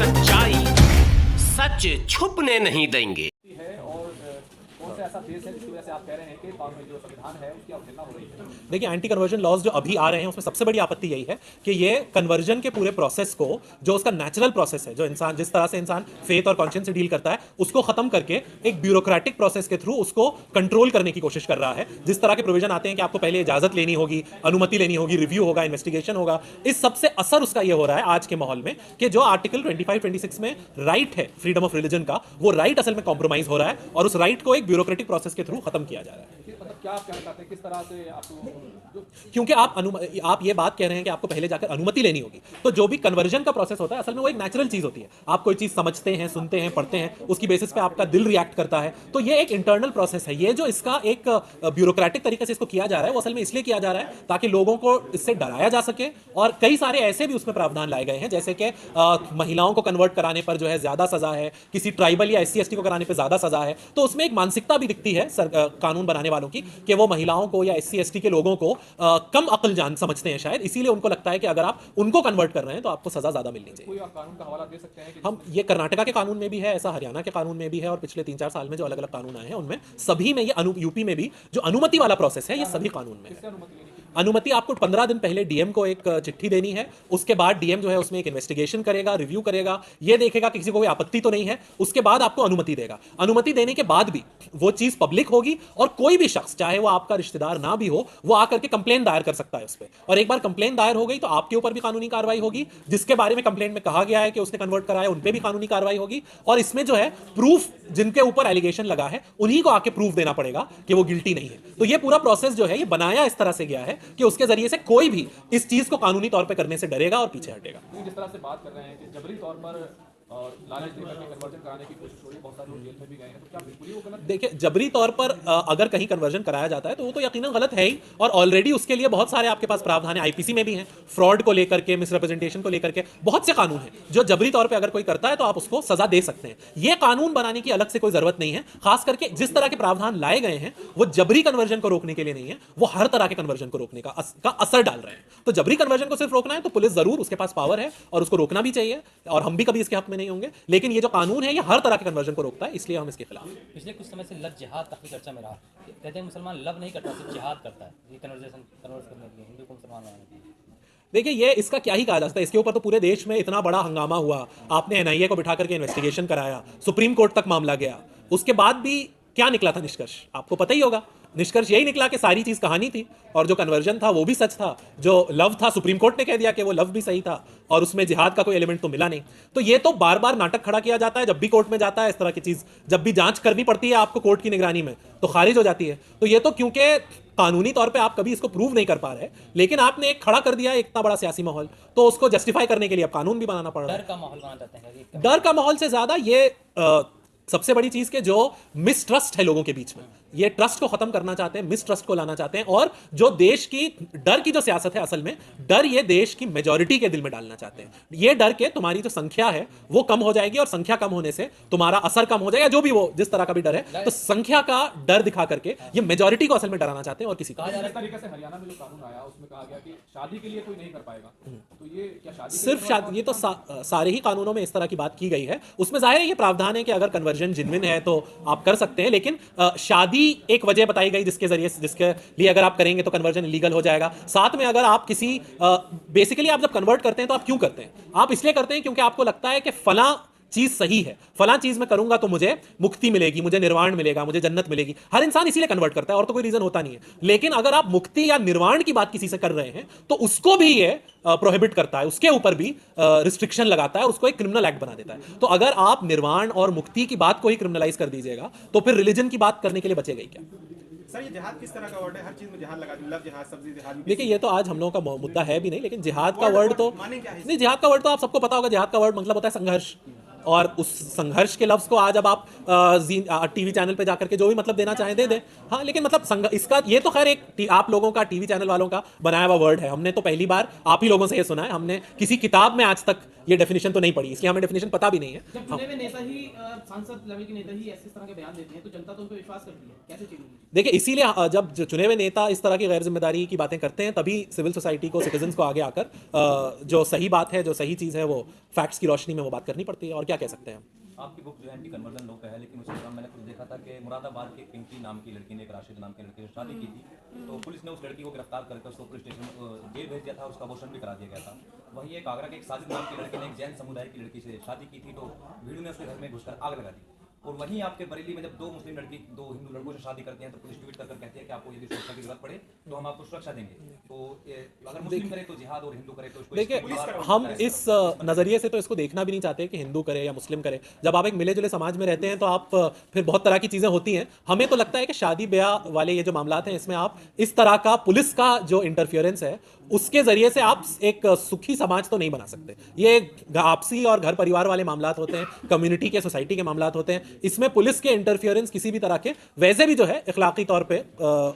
सच्चाई सच छुपने नहीं देंगे। है और कौन सा ऐसा देश है जिसकी वजह से आप कह रहे हैं कि जो संविधान है उसकी अवहेलना हो रही है? देखिए, एंटी कन्वर्जन लॉज जो अभी आ रहे हैं उसमें सबसे बड़ी आपत्ति यही है कि ये कन्वर्जन के पूरे प्रोसेस को, जो उसका नेचुरल प्रोसेस है, जो इंसान जिस तरह से इंसान फेथ और कॉन्शियंस से डील करता है, उसको खत्म करके एक ब्यूरोक्रेटिक प्रोसेस के थ्रू उसको कंट्रोल करने की कोशिश कर रहा है। जिस तरह के प्रोविजन आते हैं कि आपको पहले इजाजत लेनी होगी, अनुमति लेनी होगी, रिव्यू होगा, इन्वेस्टिगेशन होगा, इस सबसे असर उसका ये हो रहा है आज के माहौल में कि जो आर्टिकल 25-26 में राइट है फ्रीडम ऑफ रिलीजन का, वो राइट असल में कॉम्प्रोमाइज हो रहा है और उस राइट को एक ब्यूरोक्रेटिक प्रोसेस के थ्रू खत्म किया जा रहा है। मतलब क्या आप कहना चाहते हैं, किस तरह से आपको क्योंकि आप ये बात कह रहे हैं कि आपको पहले जाकर अनुमति लेनी होगी, तो जो भी कन्वर्जन का प्रोसेस होता है असल में वो एक नेचुरल चीज होती है। आप कोई चीज समझते हैं, सुनते हैं, पढ़ते हैं, उसकी बेसिस पे आपका दिल रिएक्ट करता है, तो ये एक इंटरनल प्रोसेस है। ये जो इसका एक ब्यूरोक्रेटिक तरीके से इसको किया जा रहा है, वो असल में इसलिए किया जा रहा है ताकि लोगों को इससे डराया जा सके। और कई सारे ऐसे भी उसमें प्रावधान लाए गए हैं, जैसे कि महिलाओं को कन्वर्ट कराने पर जो है ज्यादा सजा है, किसी ट्राइबल या SC ST को कराने पर ज्यादा सजा है। तो उसमें एक मानसिकता भी दिखती है कानून बनाने वालों की कि वो महिलाओं को या SC ST के लोगों को कम अक्ल जान समझते हैं शायद, इसीलिए उनको लगता है कि अगर आप उनको कन्वर्ट कर रहे हैं तो आपको सजा ज्यादा मिलनी चाहिए। कोई आप कानून का हवाला दे सकते हैं कि हम ये कर्नाटका के कानून में भी है, ऐसा हरियाणा के कानून में भी है, और पिछले 3-4 साल में जो अलग अलग कानून आए हैं उनमें सभी में ये यूपी में भी जो अनुमति वाला प्रोसेस है ये सभी कानून में किससे है। अनुमति लेनी? अनुमति आपको 15 दिन पहले डीएम को एक चिट्ठी देनी है, उसके बाद डीएम जो है उसमें एक इन्वेस्टिगेशन करेगा, रिव्यू करेगा, ये देखेगा कि किसी को कोई आपत्ति तो नहीं है, उसके बाद आपको अनुमति देगा। अनुमति देने के बाद भी वो चीज पब्लिक होगी और कोई भी शख्स, चाहे वो आपका रिश्तेदार ना भी हो, वो आकर के कंप्लेन दायर कर सकता है उस पर। और एक बार कंप्लेन दायर हो गई तो आपके ऊपर भी कानूनी कार्रवाई होगी, जिसके बारे में कंप्लेंट में कहा गया है कि उसने कन्वर्ट कराया उन पर भी कानूनी कार्रवाई होगी। और इसमें जो है प्रूफ, जिनके ऊपर एलिगेशन लगा है उन्हीं को आके प्रूफ देना पड़ेगा कि वो गिल्टी नहीं है। तो ये पूरा प्रोसेस जो है ये बनाया इस तरह से गया है कि उसके जरिए से कोई भी इस चीज को कानूनी तौर पे करने से डरेगा और पीछे हटेगा। जिस तरह से बात कर रहे हैं कि जबरी तौर पर और लालच देकर के कन्वर्जन कराने की कोशिश हो रही है, बहुत सारे लोग जेल में भी गए हैं, तो क्या बिल्कुल ही वो गलत? देखिए, जबरी तौर पर अगर कहीं कन्वर्जन कराया जाता है तो वो तो यकीनन गलत है ही, और ऑलरेडी उसके लिए बहुत सारे आपके पास प्रावधान है, आईपीसी में भी हैं, फ्रॉड को लेकर के, मिसरिप्रेजेंटेशन को लेकर के बहुत से कानून हैं जो जबरी तौर पर अगर कोई करता है तो आप उसको सजा दे सकते हैं। ये कानून बनाने की अलग से कोई जरूरत नहीं है। खास करके जिस तरह के प्रावधान लाए गए हैं वो जबरी कन्वर्जन को रोकने के लिए नहीं है, वो हर तरह के कन्वर्जन को रोकने का असर डाल रहे हैं। तो जबरी कन्वर्जन को सिर्फ रोकना है तो पुलिस जरूर, उसके पास पावर है और उसको रोकना भी चाहिए, और हम भी कभी इसके हक में नहीं होंगे। लेकिन ये जो कानून है ये हर तरह के कन्वर्जन को रोकता है, इसलिए हम इसके खिलाफ हैं। पिछले कुछ समय से लव जिहाद काफ़ी चर्चा में रहा। कहते हैं मुसलमान लव नहीं करता, सिर्फ जिहाद करता है, ये कन्वर्ट करने के लिए, हिंदू को मुसलमान बनाने के लिए। देखिए, ये इसका क्या ही कहा जा सकता है, इसके ऊपर तो पूरे देश में इतना बड़ा हंगामा हुआ, आपने NIA को बिठा करके इन्वेस्टिगेशन कराया, सुप्रीम कोर्ट तक मामला गया, उसके बाद भी क्या निकला था निष्कर्ष आपको पता ही होगा। निष्कर्ष यही निकला कि सारी चीज कहानी थी और जो कन्वर्जन था वो भी सच था, जो लव था सुप्रीम कोर्ट ने कह दिया कि वो लव भी सही था और उसमें जिहाद का कोई एलिमेंट तो मिला नहीं। तो ये तो बार बार नाटक खड़ा किया जाता है, जब भी कोर्ट में जाता है इस तरह की चीज, जब भी जांच करनी पड़ती है आपको कोर्ट की निगरानी में तो खारिज हो जाती है। तो ये तो क्योंकि कानूनी तौर पे आप कभी इसको प्रूव नहीं कर पा रहे, लेकिन आपने एक खड़ा कर दिया इतना बड़ा सियासी माहौल, तो उसको जस्टिफाई करने के लिए अब कानून भी बनाना पड़ रहा है। डर का माहौल बनाना चाहते हैं। डर का माहौल से ज्यादा ये सबसे बड़ी चीज के जो मिसट्रस्ट है लोगों के बीच में, ये ट्रस्ट को खत्म करना चाहते हैं, मिसट्रस्ट को लाना चाहते हैं, और जो देश की डर की जो सियासत है, असल में डर ये देश की मेजॉरिटी के दिल में डालना चाहते हैं। ये डर के तुम्हारी जो संख्या है वो कम हो जाएगी और संख्या कम होने से तुम्हारा असर कम हो जाएगा, जो भी वो जिस तरह का भी डर है, तो संख्या का डर दिखा करके ये मेजॉरिटी को असल में डराना चाहते हैं और किसी को। जिस तरीके से हरियाणा में जो कानून आया उसमें कहा गया कि शादी के लिए कोई नहीं कर पाएगा, तो ये क्या शादी सिर्फ शादी, ये तो सारे ही कानूनों में इस तरह की बात की गई है। उसमें जाहिर है ये प्रावधान है कि अगर कन्वर्जन जिनविन है तो आप कर सकते हैं, लेकिन शादी एक वजह बताई गई जिसके लिए अगर आप करेंगे तो कन्वर्जन इलीगल हो जाएगा। साथ में अगर आप किसी बेसिकली आप जब कन्वर्ट करते हैं तो आप क्यों करते हैं? आप इसलिए करते हैं क्योंकि आपको लगता है कि फला चीज सही है, फला चीज में करूंगा तो मुझे मुक्ति मिलेगी, मुझे निर्वाण मिलेगा, मुझे जन्नत मिलेगी। हर इंसान इसीलिए कन्वर्ट करता है और तो कोई रीजन होता नहीं है। लेकिन अगर आप मुक्ति या निर्वाण की बात किसी से कर रहे हैं तो उसको भी ये प्रोहिबिट करता है, उसके ऊपर भी रिस्ट्रिक्शन लगाता है और उसको एक क्रिमिनल एक्ट बना देता है। तो अगर आप निर्वाण और मुक्ति की बात को ही क्रिमिनलाइज कर दीजिएगा तो फिर रिलीजन की बात करने के लिए बचेगा ही क्या? सर, ये जिहाद किस तरह का वर्ड है? हर चीज में जिहाद लगा दी, लव जिहाद, सब्जी जिहाद। देखिए, ये तो आज हम लोगों का मुद्दा है भी नहीं, लेकिन जिहाद का वर्ड तो माने क्या है? नहीं, जिहाद का वर्ड तो आप सबको पता होगा। जिहाद का वर्ड मतलब होता है संघर्ष। और उस संघर्ष के लफ्ज को आज अब आप टीवी चैनल पे जाकर के जो भी मतलब देना चाहें दे दें। हाँ, लेकिन मतलब इसका ये तो खैर एक आप लोगों का, टीवी चैनल वालों का बनाया हुआ वर्ड है। हमने तो पहली बार आप ही लोगों से ये सुना है, हमने किसी किताब में आज तक ये डेफिनेशन तो नहीं पढ़ी, इसलिए हमें डेफिनेशन पता भी नहीं है। जब चुने हुए नेता ही सांसद लेवल के नेता ही ऐसे तरह के बयान देते हैं तो जनता तो उन पर विश्वास करती है, कैसे चेंज होगी? देखिए, इसीलिए जब चुने हुए नेता इस तरह की गैर जिम्मेदारी की बातें करते हैं, तभी सिविल सोसाइटी को, सिटीजन्स को आगे आकर जो सही बात है, जो सही चीज़ है, वो फैक्ट्स की रोशनी में वो बात करनी पड़ती है। और क्या कह सकते हैं हम। आपकी बुक जो है एंटी कन्वर्जन लॉ पे है, लेकिन उसके दौरान मैंने कुछ देखा था कि मुरादाबाद के पिंकी नाम की लड़की ने, एक राशिद नाम की लड़की ने शादी की थी, तो पुलिस ने उस लड़की को गिरफ्तार करके उसको पुलिस स्टेशन जेल भेज दिया था, उसका अबॉर्शन भी करा दिया गया था। वहीं एक आगरा के एक साजिद नाम की लड़की ने एक जैन समुदाय की लड़की से शादी की थी, तो भीड़ ने उसके घर में घुसकर आग लगा दी। और वहीं आपके बरेली में जब दो मुस्लिम लड़की दो हिंदू लड़कों से शादी करती हैं, तो पुलिस ट्वीट कर कहती है कि आपको यदि सुरक्षा की जरूरत पड़े तो हम आपको सुरक्षा देंगे। तो अगर मुस्लिम करे तो जिहाद और हिंदू करे तो इसको देखिए, हम इस नज़रिए से तो इसको देखना भी नहीं चाहते कि हिंदू करे या मुस्लिम करे। जब आप एक मिले जुले समाज में रहते हैं तो आप फिर बहुत तरह की चीज़ें होती हैं। हमें तो लगता है कि शादी ब्याह वाले ये जो मामलात हैं, इसमें आप इस तरह का पुलिस का जो इंटरफियरेंस है, उसके जरिए से आप एक सुखी समाज तो नहीं बना सकते। ये आपसी और घर परिवार वाले मामलात होते हैं, कम्युनिटी के, सोसाइटी के मामलात होते हैं। इसमें पुलिस के इंटरफियरेंस किसी भी तरह के वैसे भी जो है इखलाकी तौर पे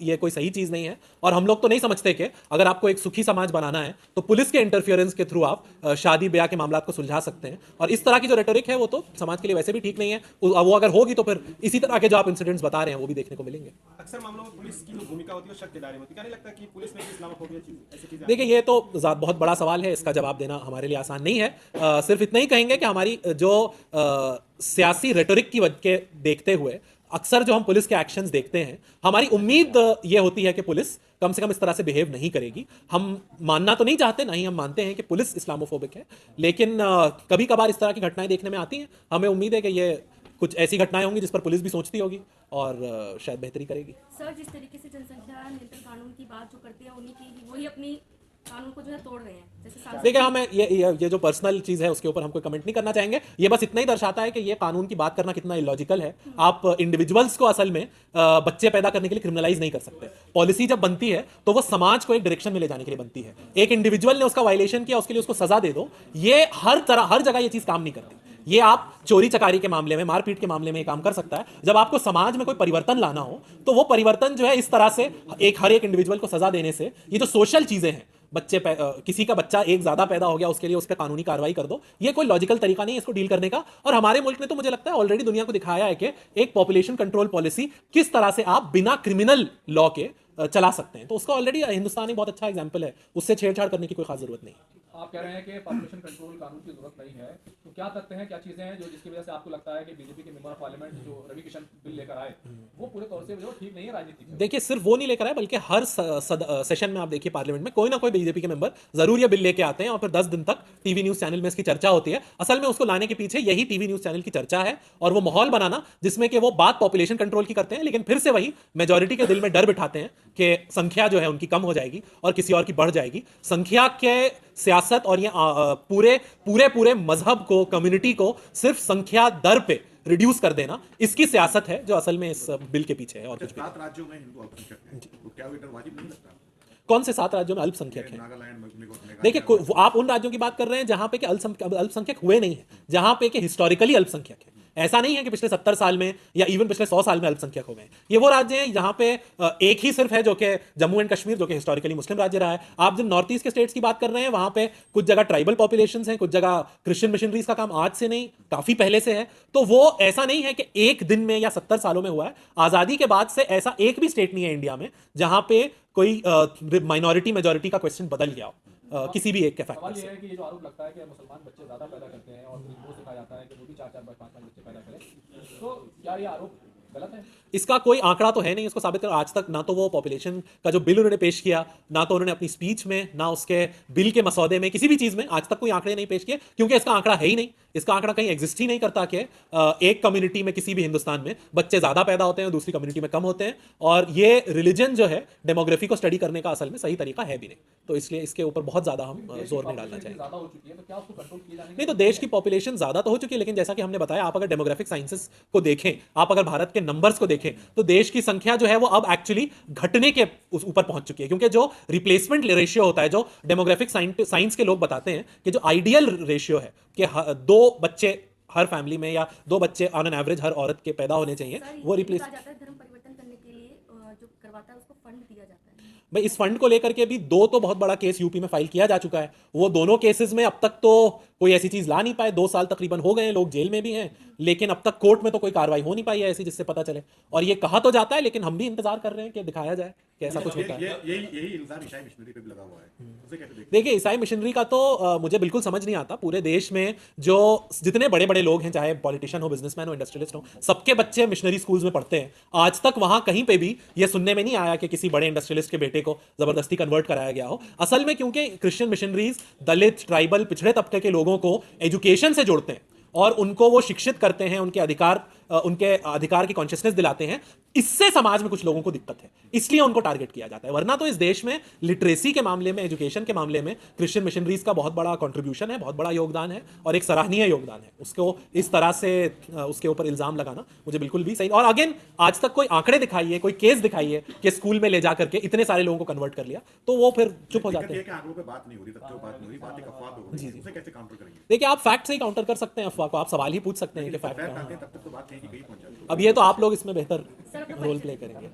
ये कोई सही चीज़ नहीं है। और हम लोग तो नहीं समझते कि अगर आपको एक सुखी समाज बनाना है तो पुलिस के इंटरफियरेंस के थ्रू आप शादी ब्याह के मामलात को सुलझा सकते हैं। और इस तरह की जो रेटोरिक है वो तो समाज के लिए वैसे भी ठीक नहीं है। वो अगर होगी तो फिर इसी तरह के जो आप इंसिडेंट्स बता रहे हैं वो भी देखने को मिलेंगे। अक्सर मामलों में पुलिस की जो भूमिका होती है वो शक के दायरे में होती है। क्या नहीं लगता कि पुलिस में भी इस्लामोफोबिया ऐसी चीजें? देखिए, ये तो बहुत बड़ा सवाल है, इसका जवाब देना हमारे लिए आसान नहीं है। सिर्फ इतना ही कहेंगे कि हमारी जो सियासी रेटोरिक की वजह के देखते हुए अक्सर जो हम पुलिस के एक्शंस देखते हैं, हमारी उम्मीद ये होती है कि पुलिस कम से कम इस तरह से बिहेव नहीं करेगी। हम मानना तो नहीं चाहते, ना ही हम मानते हैं कि पुलिस इस्लामोफोबिक है, लेकिन कभी कभार इस तरह की घटनाएं देखने में आती हैं। हमें उम्मीद है कि ये कुछ ऐसी घटनाएं होंगी जिस पर पुलिस भी सोचती होगी और शायद बेहतरी करेगी। सर, जिस तरीके से जनसंख्या नियंत्रण कानून की बात जो करते हैं, उन्हीं की वही अपनी कानून को जो है तोड़ रहे हैं। जैसे देखिए, हमें ये जो पर्सनल चीज़ है उसके ऊपर हम कोई कमेंट नहीं करना चाहेंगे। ये बस इतना ही दर्शाता है कि ये कानून की बात करना कितना इलॉजिकल है। आप इंडिविजुअल्स को असल में बच्चे पैदा करने के लिए क्रिमिनलाइज नहीं कर सकते। पॉलिसी जब बनती है तो वो समाज को एक डायरेक्शन में ले जाने के लिए बनती है। एक इंडिविजुअल ने उसका वायलेशन किया, उसके लिए उसको सजा दे दो, ये हर जगह ये चीज़ काम नहीं करती। ये आप चोरी चकारी के मामले में, मारपीट के मामले में काम कर सकता है। जब आपको समाज में कोई परिवर्तन लाना हो तो वो परिवर्तन जो है इस तरह से हर एक इंडिविजुअल को सजा देने से, ये जो सोशल चीजें हैं, किसी का बच्चा एक ज्यादा पैदा हो गया उसके लिए उस पर कानूनी कार्रवाई कर दो, ये कोई लॉजिकल तरीका नहीं है इसको डील करने का। और हमारे मुल्क ने तो मुझे लगता है ऑलरेडी दुनिया को दिखाया है कि एक पॉपुलेशन कंट्रोल पॉलिसी किस तरह से आप बिना क्रिमिनल लॉ के चला सकते हैं। तो उसका ऑलरेडी हिंदुस्तान एक बहुत अच्छा एग्जाम्पल है, उससे छेड़छाड़ करने की कोई खास जरूरत नहीं। आप कह रहे हैं कि पॉपुलेशन कंट्रोल कानून की जरूरत नहीं है, तो क्या तथ्य हैं, क्या चीजें हैं जो जिसकी वजह से आपको लगता है कि बीजेपी के मेंबर ऑफ पार्लियामेंट जो रवि किशन बिल लेकर आए वो पूरे तौर से जो ठीक नहीं है राजनीतिक? देखिए, सिर्फ वो नहीं लेकर आए, बल्कि हर सेशन में आप देखिए पार्लियामेंट में कोई ना कोई बीजेपी के मेंबर जरूर ये बिल लेके आते हैं और फिर 10 दिन तक टीवी न्यूज चैनल में इसकी चर्चा होती है। असल में उसको लाने के पीछे यही टीवी न्यूज चैनल की चर्चा है और वो माहौल बनाना जिसमें कि वो बात पॉपुलेशन कंट्रोल की करते हैं, लेकिन फिर से वही मेजॉरिटी के दिल में डर बिठाते हैं कि संख्या जो है उनकी कम हो जाएगी और किसी और की बढ़ जाएगी। संख्या के सियासत और ये पूरे मजहब को, कम्युनिटी को सिर्फ संख्या दर पे रिड्यूस कर देना, इसकी सियासत है जो असल में इस बिल के पीछे है। और कुछ भी 7 राज्यों में हिंदू अल्पसंख्यक हैं, तो क्या वो वाजिब नहीं लगता? कौन से 7 राज्यों में अल्पसंख्यक हैं? नागालैंड, देखिए, आप उन राज्यों की बात कर रहे हैं जहां पे कि अल्पसंख्यक हुए नहीं है, जहां पे कि हिस्टोरिकली अल्पसंख्यक है। ऐसा नहीं है कि पिछले 70 साल में या इवन पिछले 100 साल में अल्पसंख्यक हो गए। ये वो राज्य हैं जहां पे एक ही सिर्फ है जो कि जम्मू एंड कश्मीर, जो कि हिस्टोरिकली मुस्लिम राज्य रहा है। आप जब नॉर्थ ईस्ट के स्टेट्स की बात कर रहे हैं, वहां पे कुछ जगह ट्राइबल पॉपुलेशंस हैं, कुछ जगह क्रिश्चियन मिशनरीज का काम आज से नहीं काफी पहले से है। तो वो ऐसा नहीं है कि एक दिन में या 70 सालों में हुआ है। आजादी के बाद से ऐसा एक भी स्टेट नहीं है इंडिया में जहां पे कोई माइनॉरिटी मेजॉरिटी का क्वेश्चन बदल गया हो किसी भी एक के फैक्टर सवाल से। ये है कि ये जो आरोप लगता है कि मुसलमान बच्चे ज्यादा पैदा करते हैं और फिर वो सिखाया जाता है कि वो भी 4-4 5-5 बच्चे पैदा करें, तो क्या ये आरोप गलत है? इसका कोई आंकड़ा तो है नहीं इसको साबित कर। आज तक ना तो वो पॉपुलेशन का जो बिल उन्होंने पेश किया, ना तो उन्होंने अपनी स्पीच में, ना उसके बिल के मसौदे में, किसी भी चीज में आज तक कोई आंकड़े नहीं पेश किए, क्योंकि इसका आंकड़ा है ही नहीं। इसका आंकड़ा कहीं एग्जिस्ट ही नहीं करता कि एक कम्युनिटी में, किसी भी हिंदुस्तान में बच्चे ज्यादा पैदा होते हैं, दूसरी कम्युनिटी में कम होते हैं। और ये रिलीजन जो है डेमोग्राफी को स्टडी करने का असल में सही तरीका है भी नहीं। तो इसलिए इसके ऊपर बहुत ज्यादा हम जोर नहीं डालना चाहिए। ज्यादा हो चुकी है, तो क्या उसको कंट्रोल किया जाने? नहीं, तो देश की पॉपुलेशन ज्यादा तो हो चुकी है, लेकिन जैसा कि हमने बताया, आप अगर डेमोग्राफिक साइंसेस को देखें, आप अगर भारत के नंबर्स को देखें, तो देश की संख्या जो है वो अब एक्चुअली घटने के ऊपर पहुंच चुकी है। क्योंकि जो रिप्लेसमेंट रेशियो होता है, जो डेमोग्राफिक साइंस के लोग बताते हैं कि जो आइडियल रेशियो है कि 2 बच्चे हर फैमिली में या 2 बच्चे ऑन एन एवरेज हर औरत के पैदा होने चाहिए, सर, वो ये रिप्लेस। कहा जाता है धर्म परिवर्तन करने के लिए जो करवाता है उसको फंड दिया जाता है। भाई इस फंड को लेकर के भी 2 तो बहुत बड़ा केस यूपी में फाइल किया जा चुका है। वो दोनों केसेस में अब तक तो कोई ऐसी चीज ला नहीं पाए। 2 साल तकरीबन हो गए हैं, लोग जेल में भी हैं, लेकिन अब तक कोर्ट में तो कोई कार्रवाई हो नहीं पाई है ऐसी जिससे पता चले। और ये कहा तो जाता है, लेकिन हम भी इंतजार कर रहे हैं कि दिखाया जाए कि ऐसा कुछ होता है। यही इल्जाम ईसाई मिशनरी पे भी लगा हुआ है, उसे कैसे देखते देखिए ईसाई मिशनरी का तो मुझे बिल्कुल समझ नहीं आता। पूरे देश में जो जितने बड़े बड़े लोग हैं, चाहे पॉलिटिशियन हो, बिजनेसमैन हो, इंडस्ट्रियलिस्ट हो, सबके बच्चे मिशनरी स्कूल्स में पढ़ते हैं। आज तक वहां कहीं पे भी ये सुनने में नहीं आया कि किसी बड़े इंडस्ट्रियलिस्ट के बेटे को जबरदस्ती कन्वर्ट कराया गया हो। असल में क्योंकि क्रिश्चियन मिशनरीज दलित, ट्राइबल, पिछड़े तबके के लोगों को एजुकेशन से जोड़ते हैं और उनको वो शिक्षित करते हैं, उनके अधिकार की कॉन्शियसनेस दिलाते हैं। इससे समाज में कुछ लोगों को दिक्कत है, इसलिए उनको टारगेट किया जाता है। वरना तो इस देश में लिटरेसी के मामले में, एजुकेशन के मामले में क्रिश्चियन मिशनरीज का बहुत बड़ा कंट्रीब्यूशन है, बहुत बड़ा योगदान है और एक सराहनीय योगदान है। उसको इस तरह से उसके ऊपर इल्जाम लगाना मुझे बिल्कुल भी सही। और अगेन आज तक कोई आंकड़े दिखाइए, कोई केस दिखाइए कि स्कूल में ले जा करके इतने सारे लोगों को कन्वर्ट कर लिया, तो वो फिर चुप हो जाते हैं। आंकड़ों पे बात नहीं हो रही, तथ्यों पे बात नहीं हो रही, बात एक अफवाह पे हो रही है, उसे कैसे काउंटर करेंगे? देखिए आप फैक्ट से ही काउंटर कर सकते हैं अफवाह को। आप सवाल ही पूछ सकते हैं कि फैक्ट फैक्ट क्या आते है। हैं तब तक तो बात कहीं की कहीं पहुंच जाती है। अब ये तो आप लोग इसमें बेहतर रोल प्ले करेंगे।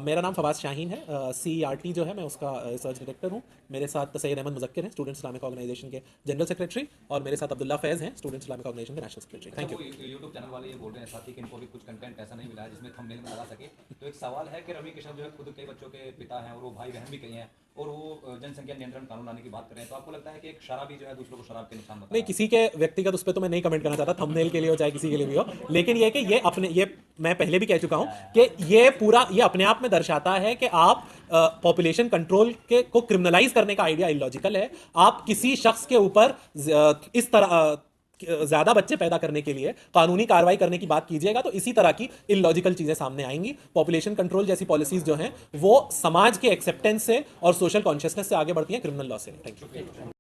मेरा नाम फवाद शाहीन है, CERT जो है मैं उसका रिसर्च डायरेक्टर हूँ। मेरे साथ सैयद अहमद मुज़क्किर हैं, स्टूडेंट इस्लामिक ऑर्गेनाइजेशन के जनरल सेक्रेटरी, और मेरे साथ अब्दुल्ला फैज़ हैं, स्टूडेंट इस्लामिक ऑर्गेनाइजेशन के national secretary. Thank you. YouTube channel वाले ये बोल रहे हैं साथी कि इनको भी कुछ कंटेंट ऐसा नहीं मिला है जिसमें थंबनेल में लगा सके। तो एक सवाल है कि रवि किशन जो है खुद कई बच्चों के पिता हैं और वो भाई बहन भी कई हैं और वो जनसंख्या नियंत्रण कानून लाने की बात कर रहे हैं, तो आपको लगता है कि एक शराबी जो है दूसरों को शराब के निशान बता नहीं, किसी के व्यक्तिगत उस पर तो मैं नहीं कमेंट करना चाहता, थंबनेल के लिए हो चाहे किसी के लिए भी हो। लेकिन ये कि ये मैं पहले भी कह चुका हूं कि ये अपने आप में दर्शाता है कि आप पॉपुलेशन कंट्रोल को क्रिमिनलाइज करने का आइडिया इलॉजिकल है। आप किसी शख्स के ऊपर इस तरह ज्यादा बच्चे पैदा करने के लिए कानूनी कार्रवाई करने की बात कीजिएगा तो इसी तरह की इलॉजिकल चीजें सामने आएंगी। पॉपुलेशन कंट्रोल जैसी पॉलिसीज जो हैं वो समाज के एक्सेप्टेंस से और सोशल कॉन्शियसनेस से आगे बढ़ती हैं, क्रिमिनल लॉ से। Thank you.